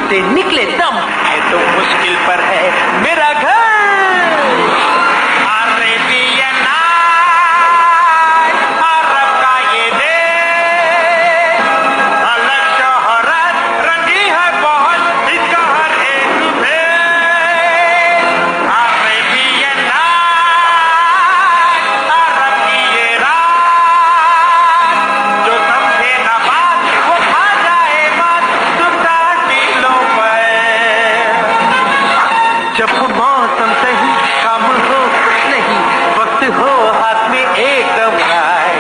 टूटे निकले दम, है तो मुश्किल पर है मेरा घर। अरेबियन नाइट, अरब का ये देश, अलग शोहरत रंगी है बहुत इसका हर एक भेद। अरेबियन नाइट, अरब की ये रात, जो समझे ना बात वो खा जाए बात, सुनता दिलों पर। जब मौसम सही, काम हो कुछ नहीं, वक्त हो हाथ में एकदम आए,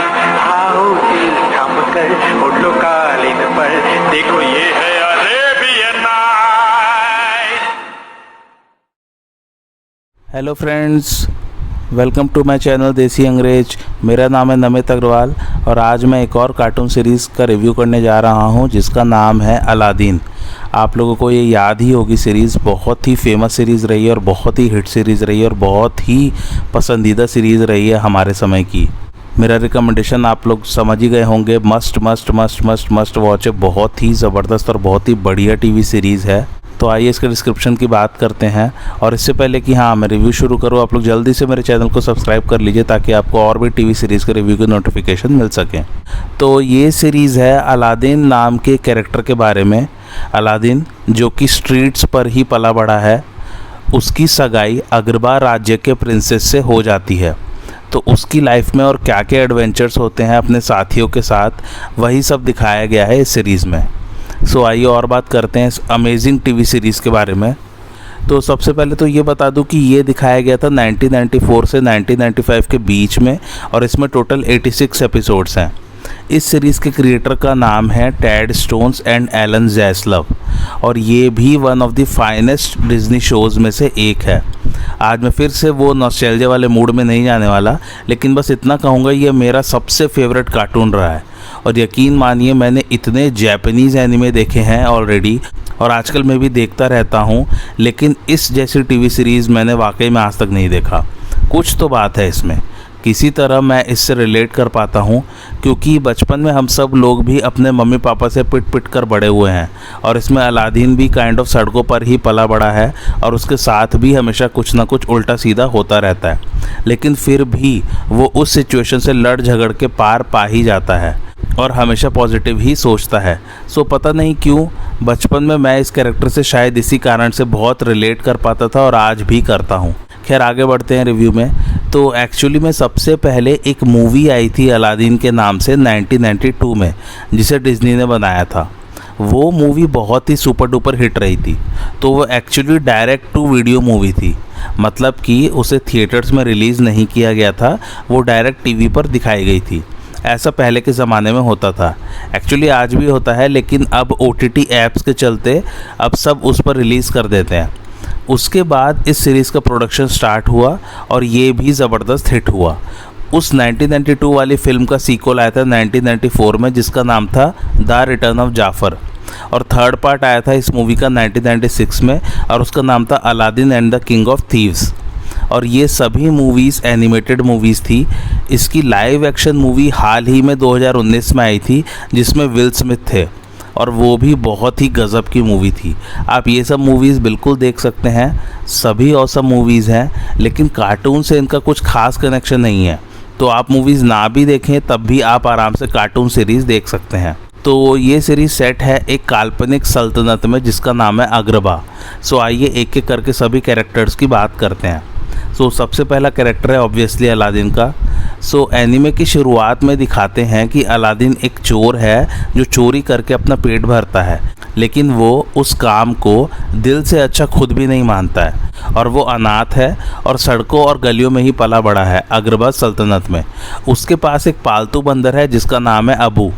आओ दिल थम कर उठो कालीन पर, देखो ये है Arabian night. Hello friends, welcome to my channel Desi Angrez. मेरा नाम है नमित अग्रवाल और आज मैं एक और कार्टून सीरीज़ का रिव्यू करने जा रहा हूं जिसका नाम है अलादीन। आप लोगों को ये याद ही होगी, सीरीज़ बहुत ही फेमस सीरीज़ रही है और बहुत ही हिट सीरीज़ रही है और बहुत ही पसंदीदा सीरीज़ रही है हमारे समय की। मेरा रिकमेंडेशन आप लोग समझ ही गए होंगे, must must must must must watch है। बहुत ही ज़बरदस्त और बहुत ही बढ़िया टीवी सीरीज़ है। तो आइए इसके डिस्क्रिप्शन की बात करते हैं। और इससे पहले कि मैं रिव्यू शुरू करूँ, आप लोग जल्दी से मेरे चैनल को सब्सक्राइब कर लीजिए ताकि आपको और भी टीवी सीरीज़ के रिव्यू की नोटिफिकेशन मिल सकें। तो ये सीरीज़ है अलादीन नाम के कैरेक्टर के बारे में। अलादीन जो कि स्ट्रीट्स पर ही पला बड़ा है, उसकी सगाई अगरबा राज्य के प्रिंसेस से हो जाती है। तो उसकी लाइफ में और क्या क्या एडवेंचर्स होते हैं अपने साथियों के साथ, वही सब दिखाया गया है इस सीरीज़ में। सो आइए और बात करते हैं इस अमेजिंग टीवी सीरीज़ के बारे में। तो सबसे पहले तो ये बता दूं कि ये दिखाया गया था 1994 से 1995 के बीच में और इसमें टोटल 86 एपिसोड्स हैं। इस सीरीज़ के क्रिएटर का नाम है टेड स्टोन्स एंड एलन ज़ैस्लव और ये भी one of the finest Disney shows में से एक है। आज मैं फिर से वो नॉस्टैल्जिया वाले मूड में नहीं जाने वाला, लेकिन बस इतना कहूँगा ये मेरा सबसे फेवरेट कार्टून रहा है। और यकीन मानिए मैंने इतने जैपनीज़ एनिमे देखे हैं ऑलरेडी और आजकल मैं भी देखता रहता हूँ, लेकिन इस जैसी टीवी सीरीज़ मैंने वाकई में आज तक नहीं देखा। कुछ तो बात है इसमें, किसी तरह मैं इससे रिलेट कर पाता हूँ क्योंकि बचपन में हम सब लोग भी अपने मम्मी पापा से पिट पिट कर बड़े हुए हैं और इसमें अलादीन भी काइंड ऑफ सड़कों पर ही पला बड़ा है और उसके साथ भी हमेशा कुछ ना कुछ उल्टा सीधा होता रहता है, लेकिन फिर भी वो उस सिचुएशन से लड़ झगड़ के पार पा ही जाता है और हमेशा पॉजिटिव ही सोचता है। सो पता नहीं क्यों बचपन में मैं इस कैरेक्टर से शायद इसी कारण से बहुत रिलेट कर पाता था और आज भी करता हूँ। खैर आगे बढ़ते हैं रिव्यू में। तो एक्चुअली में सबसे पहले एक मूवी आई थी अलादीन के नाम से 1992 में, जिसे डिज्नी ने बनाया था। वो मूवी बहुत ही सुपर डुपर हिट रही थी। तो वो actually direct to video movie थी, मतलब कि उसे थिएटर्स में रिलीज़ नहीं किया गया था, वो डायरेक्ट टीवी पर दिखाई गई थी। ऐसा पहले के ज़माने में होता था, एक्चुअली आज भी होता है, लेकिन अब OTT ऐप्स के चलते अब सब उस पर रिलीज़ कर देते हैं। उसके बाद इस सीरीज़ का प्रोडक्शन स्टार्ट हुआ और ये भी ज़बरदस्त हिट हुआ। उस 1992 वाली फिल्म का सीक्वल आया था 1994 में जिसका नाम था द रिटर्न ऑफ जाफ़र और थर्ड पार्ट आया था इस मूवी का 1996 में और उसका नाम था Aladdin and the king of thieves. और ये सभी मूवीज़ एनिमेटेड मूवीज़ थी। इसकी लाइव एक्शन मूवी हाल ही में 2019 में आई थी जिसमें विल स्मिथ थे और वो भी बहुत ही गज़ब की मूवी थी। आप ये सब मूवीज़ बिल्कुल देख सकते हैं, सभी औसम मूवीज़ हैं, लेकिन कार्टून से इनका कुछ खास कनेक्शन नहीं है। तो आप मूवीज़ ना भी देखें तब भी आप आराम से कार्टून सीरीज़ देख सकते हैं। तो ये सीरीज़ सेट है एक काल्पनिक सल्तनत में जिसका नाम है अगरबा। सो आइए एक एक करके सभी कैरेक्टर्स की बात करते हैं। सो सबसे पहला कैरेक्टर है ऑब्वियसली अलादीन का। सो एनिमे की शुरुआत में दिखाते हैं कि अलादीन एक चोर है जो चोरी करके अपना पेट भरता है, लेकिन वो उस काम को दिल से अच्छा खुद भी नहीं मानता है और वो अनाथ है और सड़कों और गलियों में ही पला बड़ा है अगरबा सल्तनत में। उसके पास एक पालतू बंदर है जिसका नाम है अबू।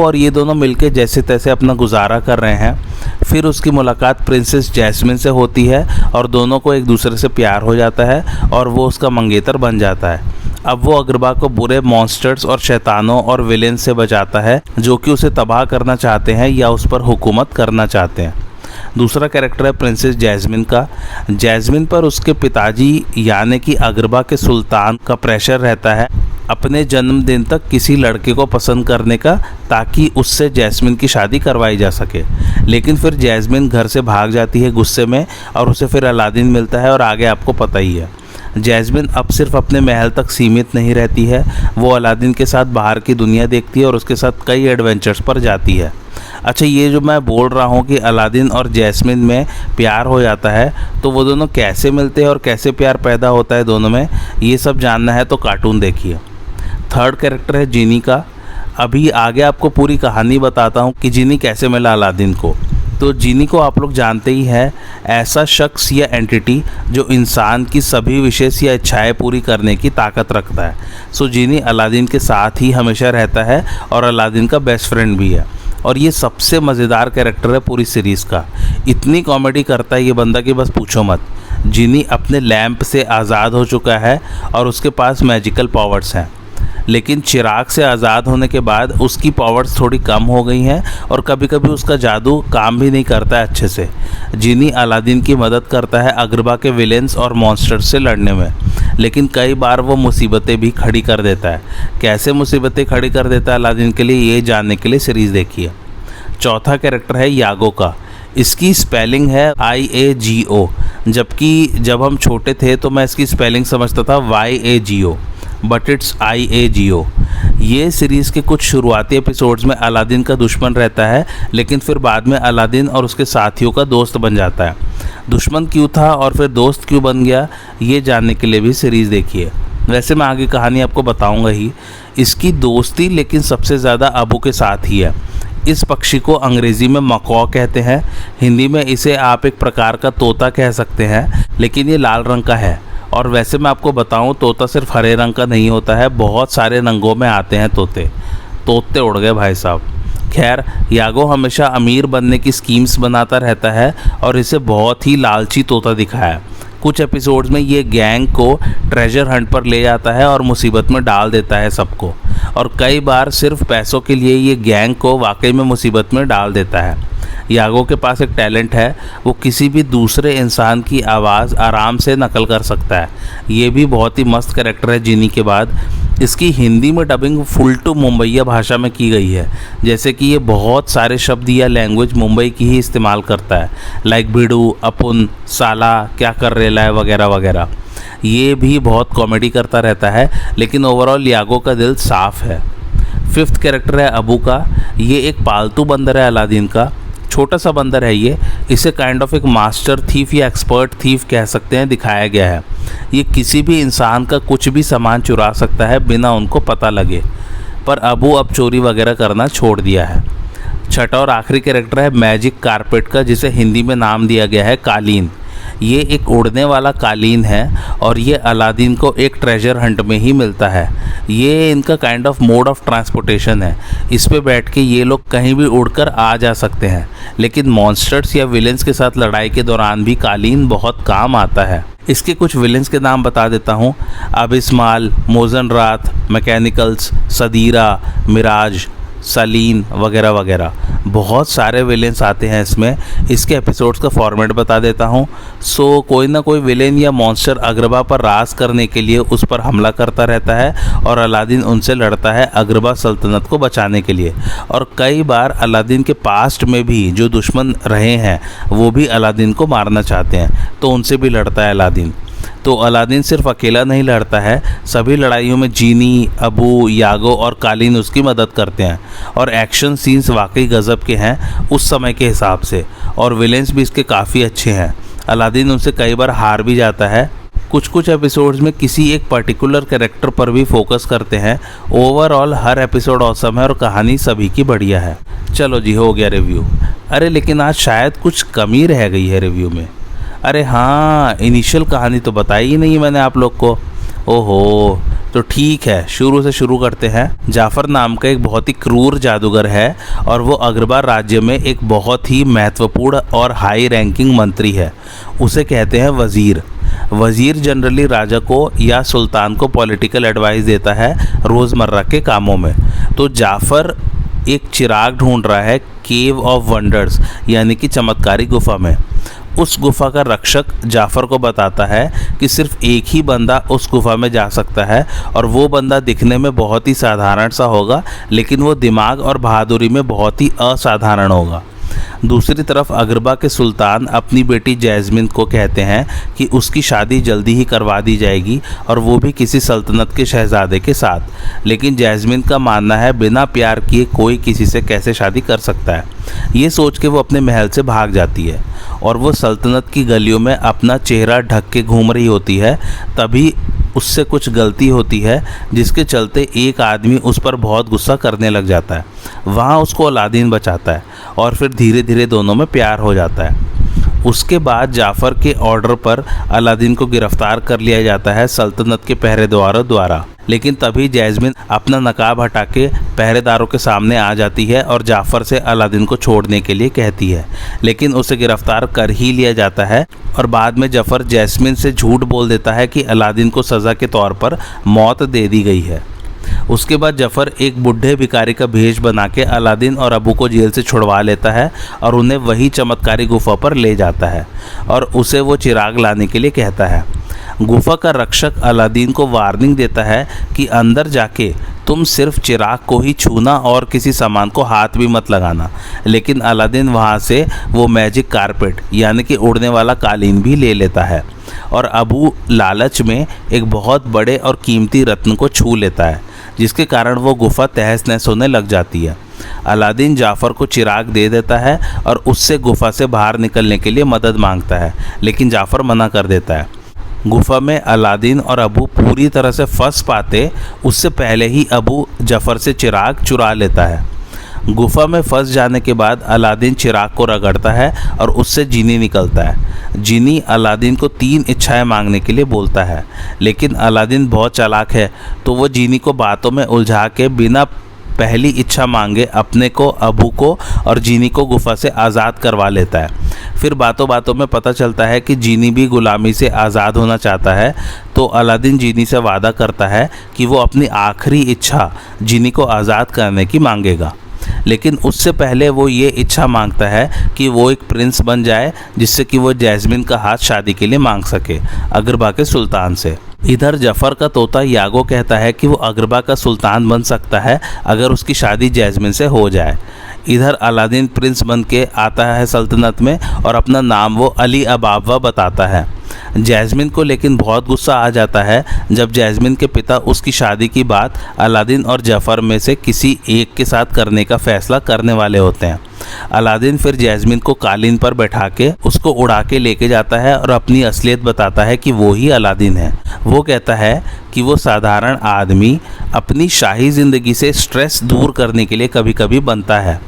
और ये दोनों मिलके जैसे तैसे अपना गुजारा कर रहे हैं। फिर उसकी मुलाकात प्रिंसेस जैस्मिन से होती है और दोनों को एक दूसरे से प्यार हो जाता है और वो उसका मंगेतर बन जाता है। अब वो अगरबा को बुरे मॉन्स्टर्स और शैतानों और विलेन से बचाता है जो कि उसे तबाह करना चाहते हैं या उस पर हुकूमत करना चाहते हैं। दूसरा कैरेक्टर है प्रिंसेस जैस्मिन का। जैस्मिन पर उसके पिताजी यानी कि अगरबा के सुल्तान का प्रेशर रहता है अपने जन्मदिन तक किसी लड़के को पसंद करने का, ताकि उससे जैस्मिन की शादी करवाई जा सके। लेकिन फिर जैस्मिन घर से भाग जाती है गुस्से में और उसे फिर अलादीन मिलता है और आगे आपको पता ही है। जैस्मिन अब सिर्फ अपने महल तक सीमित नहीं रहती है, वो अलादीन के साथ बाहर की दुनिया देखती है और उसके साथ कई एडवेंचर्स पर जाती है। अच्छा, ये जो मैं बोल रहा हूँ कि अलादीन और जैस्मिन में प्यार हो जाता है, तो वो दोनों कैसे मिलते हैं और कैसे प्यार पैदा होता है दोनों में, ये सब जानना है तो कार्टून देखिए। थर्ड कैरेक्टर है जीनी का। अभी आगे आपको पूरी कहानी बताता हूँ कि जीनी कैसे मिला अलादीन को। तो जीनी को आप लोग जानते ही हैं, ऐसा शख्स या एंटिटी जो इंसान की सभी विशेष या इच्छाएं पूरी करने की ताकत रखता है। सो जीनी अलादीन के साथ ही हमेशा रहता है और अलादीन का बेस्ट फ्रेंड भी है, और ये सबसे मज़ेदार कैरेक्टर है पूरी सीरीज़ का। इतनी कॉमेडी करता है ये बंदा कि बस पूछो मत। जीनी अपने लैंप से आज़ाद हो चुका है और उसके पास मैजिकल पावर्स हैं, लेकिन चिराग से आज़ाद होने के बाद उसकी पावर्स थोड़ी कम हो गई हैं और कभी कभी उसका जादू काम भी नहीं करता है अच्छे से। जीनी अलादीन की मदद करता है अग्रबा के विलेंस और मॉन्स्टर्स से लड़ने में, लेकिन कई बार वो मुसीबतें भी खड़ी कर देता है। कैसे मुसीबतें खड़ी कर देता है अलादीन के लिए, ये जानने के लिए सीरीज़ देखिए। चौथा कैरेक्टर है यागो का। इसकी स्पेलिंग है IAGO, जबकि जब हम छोटे थे तो मैं इसकी स्पेलिंग समझता था YAGO, बट इट्स IAGO। ये सीरीज़ के कुछ शुरुआती एपिसोड्स में अलादीन का दुश्मन रहता है, लेकिन फिर बाद में अलादीन और उसके साथियों का दोस्त बन जाता है। दुश्मन क्यों था और फिर दोस्त क्यों बन गया, ये जानने के लिए भी सीरीज़ देखिए। वैसे मैं आगे कहानी आपको बताऊंगा ही। इसकी दोस्ती लेकिन सबसे ज़्यादा अबू के साथ ही है। इस पक्षी को अंग्रेज़ी में मकॉ कहते हैं, हिंदी में इसे आप एक प्रकार का तोता कह सकते हैं, लेकिन ये लाल रंग का है। और वैसे मैं आपको बताऊं, तोता सिर्फ हरे रंग का नहीं होता है, बहुत सारे रंगों में आते हैं तोते उड़ गए भाई साहब। खैर, यागो हमेशा अमीर बनने की स्कीम्स बनाता रहता है और इसे बहुत ही लालची तोता दिखाया है। कुछ एपिसोड्स में ये गैंग को ट्रेजर हंट पर ले जाता है और मुसीबत में डाल देता है सबको, और कई बार सिर्फ पैसों के लिए ये गैंग को वाकई में मुसीबत में डाल देता है। यागो के पास एक टैलेंट है, वो किसी भी दूसरे इंसान की आवाज़ आराम से नकल कर सकता है। ये भी बहुत ही मस्त कैरेक्टर है जीनी के बाद। इसकी हिंदी में डबिंग फुल टू मुंबईया भाषा में की गई है, जैसे कि ये बहुत सारे शब्द या लैंग्वेज मुंबई की ही इस्तेमाल करता है, लाइक भिड़ू, अपुन, साला, क्या कर रेला है वगैरह वगैरह। ये भी बहुत कॉमेडी करता रहता है, लेकिन ओवरऑल यागो का दिल साफ़ है। फिफ्थ कैरेक्टर है अबू का। ये एक पालतू बंदर है अलादीन का, छोटा सा बंदर है ये। इसे काइंड ऑफ एक मास्टर थीफ या एक्सपर्ट थीफ कह सकते हैं दिखाया गया है। ये किसी भी इंसान का कुछ भी सामान चुरा सकता है बिना उनको पता लगे, पर अबू अब चोरी वगैरह करना छोड़ दिया है। छठा और आखिरी कैरेक्टर है मैजिक कारपेट का, जिसे हिंदी में नाम दिया गया है कालीन। ये एक उड़ने वाला कालीन है और ये अलादीन को एक ट्रेजर हंट में ही मिलता है। ये इनका kind of mode of transportation है। इस पे बैठ के ये लोग कहीं भी उड़कर आ जा सकते हैं, लेकिन मॉन्स्टर्स या विलेंस के साथ लड़ाई के दौरान भी कालीन बहुत काम आता है। इसके कुछ विलेंस के नाम बता देता हूँ: अबिस्माल, मोजन रात, मैकेनिकल्स, सदीरा, मिराज, सलीन वगैरह वगैरह। बहुत सारे विलेंस आते हैं इसमें। इसके एपिसोड्स का फॉर्मेट बता देता हूँ। सो कोई ना कोई विलेन या मॉन्स्टर अग्रबा पर राज करने के लिए उस पर हमला करता रहता है और अलादीन उनसे लड़ता है अग्रबा सल्तनत को बचाने के लिए। और कई बार अलादीन के पास्ट में भी जो दुश्मन रहे हैं वो भी अलादीन को मारना चाहते हैं, तो उनसे भी लड़ता है अलादीन। तो अलादीन सिर्फ अकेला नहीं लड़ता है, सभी लड़ाइयों में जीनी, अबू, यागो और कालीन उसकी मदद करते हैं। और एक्शन सीन्स वाकई गज़ब के हैं उस समय के हिसाब से, और विलेंस भी इसके काफ़ी अच्छे हैं। अलादीन उनसे कई बार हार भी जाता है। कुछ एपिसोड्स में किसी एक पर्टिकुलर कैरेक्टर पर भी फोकस करते हैं। ओवरऑल हर एपिसोड ऑसम है और कहानी सभी की बढ़िया है। चलो जी, हो गया रिव्यू। अरे लेकिन आज शायद कुछ कमी रह गई है रिव्यू में। अरे हाँ, इनिशियल कहानी तो बताई ही नहीं मैंने आप लोग को। ओहो, तो ठीक है, शुरू से शुरू करते हैं। जाफ़र नाम का एक बहुत ही क्रूर जादूगर है और वो अग्रबा राज्य में एक बहुत ही महत्वपूर्ण और हाई रैंकिंग मंत्री है। उसे कहते हैं वज़ीर। वज़ीर जनरली राजा को या सुल्तान को पॉलिटिकल एडवाइस देता है रोज़मर्रा के कामों में। तो जाफ़र एक चिराग ढूंढ रहा है केव ऑफ वंडर्स, यानी कि चमत्कारी गुफा में। उस गुफा का रक्षक जाफ़र को बताता है कि सिर्फ एक ही बंदा उस गुफा में जा सकता है और वो बंदा दिखने में बहुत ही साधारण सा होगा, लेकिन वो दिमाग और बहादुरी में बहुत ही असाधारण होगा। दूसरी तरफ अगरबा के सुल्तान अपनी बेटी जैस्मिन को कहते हैं कि उसकी शादी जल्दी ही करवा दी जाएगी और वो भी किसी सल्तनत के शहजादे के साथ। लेकिन जैस्मिन का मानना है बिना प्यार किए कोई किसी से कैसे शादी कर सकता है। ये सोच के वो अपने महल से भाग जाती है और वो सल्तनत की गलियों में अपना चेहरा ढक के घूम रही होती है। तभी उससे कुछ गलती होती है जिसके चलते एक आदमी उस पर बहुत गुस्सा करने लग जाता है। वहाँ उसको अलादीन बचाता है और फिर धीरे धीरे दोनों में प्यार हो जाता है। उसके बाद जाफ़र के ऑर्डर पर अलादीन को गिरफ्तार कर लिया जाता है सल्तनत के पहरेदारों द्वारा। लेकिन तभी जैस्मिन अपना नकाब हटा के पहरेदारों के सामने आ जाती है और जाफ़र से अलादीन को छोड़ने के लिए कहती है, लेकिन उसे गिरफ्तार कर ही लिया जाता है और बाद में जाफ़र जैस्मिन से झूठ बोल देता है कि अलादीन को सज़ा के तौर पर मौत दे दी गई है। उसके बाद जाफ़र एक बूढ़े भिखारी का भेष बना के अलादीन और अबू को जेल से छुड़वा लेता है और उन्हें वही चमत्कारी गुफा पर ले जाता है और उसे वो चिराग लाने के लिए कहता है। गुफा का रक्षक अलादीन को वार्निंग देता है कि अंदर जाके तुम सिर्फ चिराग को ही छूना और किसी सामान को हाथ भी मत लगाना। लेकिन अलादीन वहाँ से वो मैजिक कारपेट यानी कि उड़ने वाला कालीन भी ले लेता है और अबू लालच में एक बहुत बड़े और कीमती रत्न को छू लेता है, जिसके कारण वो गुफा तहस नहस होने लग जाती है। अलादीन जाफ़र को चिराग दे देता है और उससे गुफा से बाहर निकलने के लिए मदद मांगता है, लेकिन जाफ़र मना कर देता है। गुफा में अलादीन और अबू पूरी तरह से फंस पाते उससे पहले ही अबू जाफ़र से चिराग चुरा लेता है। गुफा में फंस जाने के बाद अलादीन चिराग को रगड़ता है और उससे जीनी निकलता है। जीनी अलादीन को 3 इच्छाएं मांगने के लिए बोलता है, लेकिन अलादीन बहुत चालाक है तो वो जीनी को बातों में उलझा के बिना पहली इच्छा मांगे अपने को, अबू को और जीनी को गुफा से आज़ाद करवा लेता है। फिर बातों बातों में पता चलता है कि जीनी भी गुलामी से आज़ाद होना चाहता है, तो अलादीन जीनी से वादा करता है कि वो अपनी आखिरी इच्छा जीनी को आज़ाद करने की मांगेगा। लेकिन उससे पहले वो ये इच्छा मांगता है कि वो एक प्रिंस बन जाए, जिससे कि वो जैस्मिन का हाथ शादी के लिए मांग सके अगरबा के सुल्तान से। इधर जाफ़र का तोता यागो कहता है कि वो अगरबा का सुल्तान बन सकता है अगर उसकी शादी जैस्मिन से हो जाए। इधर अलादीन प्रिंस बन के आता है सल्तनत में और अपना नाम वो अली अबाबा बताता है। जैस्मिन को लेकिन बहुत गुस्सा आ जाता है जब जैस्मिन के पिता उसकी शादी की बात अलादीन और जाफ़र में से किसी एक के साथ करने का फैसला करने वाले होते हैं। अलादीन फिर जैस्मिन को कालीन पर बैठा के उसको उड़ा के लेके जाता है और अपनी असलियत बताता है कि वो ही अलादीन है। वो कहता है कि वो साधारण आदमी अपनी शाही ज़िंदगी से स्ट्रेस दूर करने के लिए कभी कभी बनता है।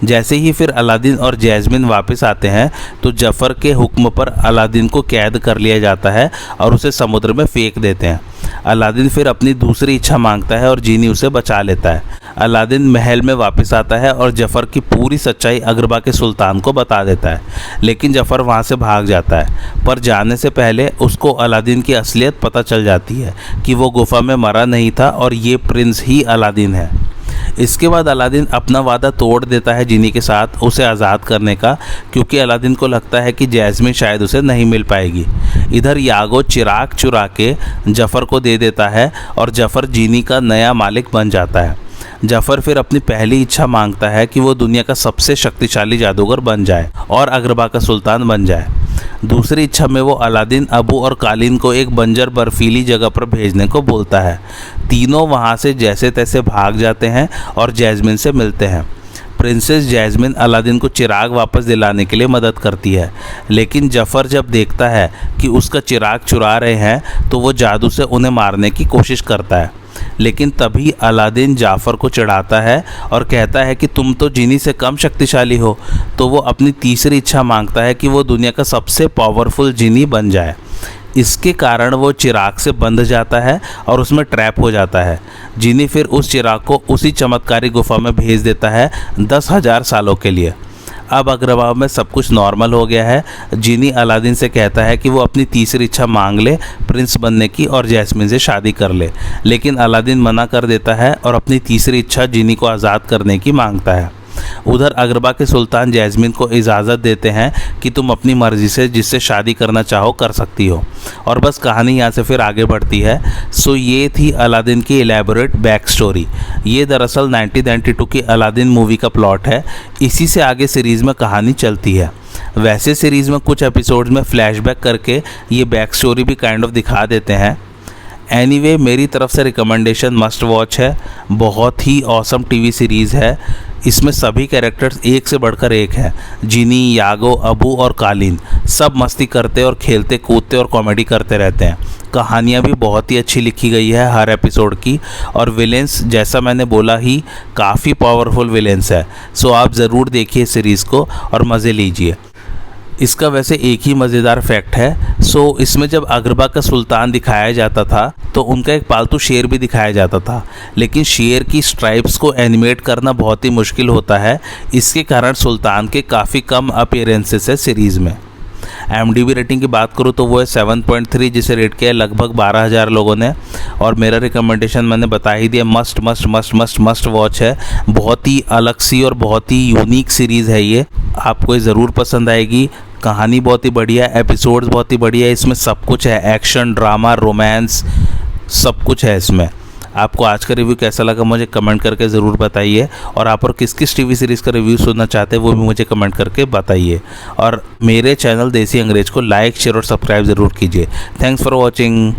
जैसे ही फिर अलादीन और जैस्मिन वापस आते हैं तो जाफ़र के हुक्म पर अलादीन को कैद कर लिया जाता है और उसे समुद्र में फेंक देते हैं। अलादीन फिर अपनी दूसरी इच्छा मांगता है और जीनी उसे बचा लेता है। अलादीन महल में वापस आता है और जाफ़र की पूरी सच्चाई अगरबा के सुल्तान को बता देता है, लेकिन जाफ़र वहाँ से भाग जाता है। पर जाने से पहले उसको अलादीन की असलियत पता चल जाती है कि वो गुफा में मरा नहीं था और ये प्रिंस ही अलादीन है। इसके बाद अलादीन अपना वादा तोड़ देता है जीनी के साथ उसे आज़ाद करने का, क्योंकि अलादीन को लगता है कि जैस्मिन शायद उसे नहीं मिल पाएगी। इधर यागो चिराग चुरा के जाफ़र को दे देता है और जाफ़र जीनी का नया मालिक बन जाता है। जाफ़र फिर अपनी पहली इच्छा मांगता है कि वो दुनिया का सबसे शक्तिशाली जादूगर बन जाए और अगरबा का सुल्तान बन जाए। दूसरी इच्छा में वो अलादीन, अबू और कालीन को एक बंजर बर्फीली जगह पर भेजने को बोलता है। तीनों वहाँ से जैसे तैसे भाग जाते हैं और जैस्मिन से मिलते हैं। प्रिंसेस जैस्मिन अलादीन को चिराग वापस दिलाने के लिए मदद करती है, लेकिन जाफ़र जब देखता है कि उसका चिराग चुरा रहे हैं तो वो जादू से उन्हें मारने की कोशिश करता है। लेकिन तभी अलादीन जाफ़र को चिढ़ाता है और कहता है कि तुम तो जीनी से कम शक्तिशाली हो। तो वो अपनी तीसरी इच्छा मांगता है कि वो दुनिया का सबसे पावरफुल जीनी बन जाए। इसके कारण वो चिराग से बंध जाता है और उसमें ट्रैप हो जाता है। जीनी फिर उस चिराग को उसी चमत्कारी गुफा में भेज देता है 10,000 सालों के लिए। अब अगरबा में सब कुछ नॉर्मल हो गया है। जीनी अलादीन से कहता है कि वो अपनी तीसरी इच्छा मांग ले प्रिंस बनने की और जैस्मिन से शादी कर ले, लेकिन अलादीन मना कर देता है और अपनी तीसरी इच्छा जीनी को आज़ाद करने की मांगता है। उधर अगरबा के सुल्तान जैस्मिन को इजाज़त देते हैं कि तुम अपनी मर्ज़ी से जिससे शादी करना चाहो कर सकती हो, और बस कहानी यहाँ से फिर आगे बढ़ती है। सो ये थी अलादीन की एलैबोरेट बैक स्टोरी। ये दरअसल 1992 की अलादीन मूवी का प्लॉट है। इसी से आगे सीरीज़ में कहानी चलती है। वैसे सीरीज़ में कुछ एपिसोड्स में फ्लैशबैक करके ये बैक स्टोरी भी काइंड ऑफ दिखा देते हैं। एनीवे, मेरी तरफ से रिकमेंडेशन मस्ट वॉच है। बहुत ही ऑसम टीवी सीरीज़ है। इसमें सभी कैरेक्टर्स एक से बढ़कर एक हैं। जिनी, यागो, अबू और कालीन सब मस्ती करते और खेलते कूदते और कॉमेडी करते रहते हैं। कहानियाँ भी बहुत ही अच्छी लिखी गई है हर एपिसोड की, और विलेंस जैसा मैंने बोला ही काफ़ी पावरफुल विलेंस है। सो आप ज़रूर देखिए सीरीज़ को और मज़े लीजिए। इसका वैसे एक ही मज़ेदार फैक्ट है। सो इसमें जब अगरबा का सुल्तान दिखाया जाता था तो उनका एक पालतू शेर भी दिखाया जाता था, लेकिन शेर की स्ट्राइप्स को एनिमेट करना बहुत ही मुश्किल होता है। इसके कारण सुल्तान के काफ़ी कम अपीयरेंसेस है सीरीज़ में। IMDb रेटिंग की बात करूँ तो वो है 7.3, जिसे रेट किया है लगभग 12,000 लोगों ने। और मेरा रिकमेंडेशन मैंने बता ही दिया, must must must must must watch है। बहुत ही अलग सी और बहुत ही यूनिक सीरीज़ है ये, आपको ये ज़रूर पसंद आएगी। कहानी बहुत ही बढ़िया, एपिसोड्स बहुत ही बढ़िया, इसमें सब कुछ है, एक्शन, ड्रामा, रोमांस, सब कुछ है इसमें। आपको आज का रिव्यू कैसा लगा मुझे कमेंट करके ज़रूर बताइए, और आप और किस किस टीवी सीरीज़ का रिव्यू सुनना चाहते हैं वो भी मुझे कमेंट करके बताइए। और मेरे चैनल देसी अंग्रेज को लाइक, शेयर और सब्सक्राइब ज़रूर कीजिए। Thanks for watching.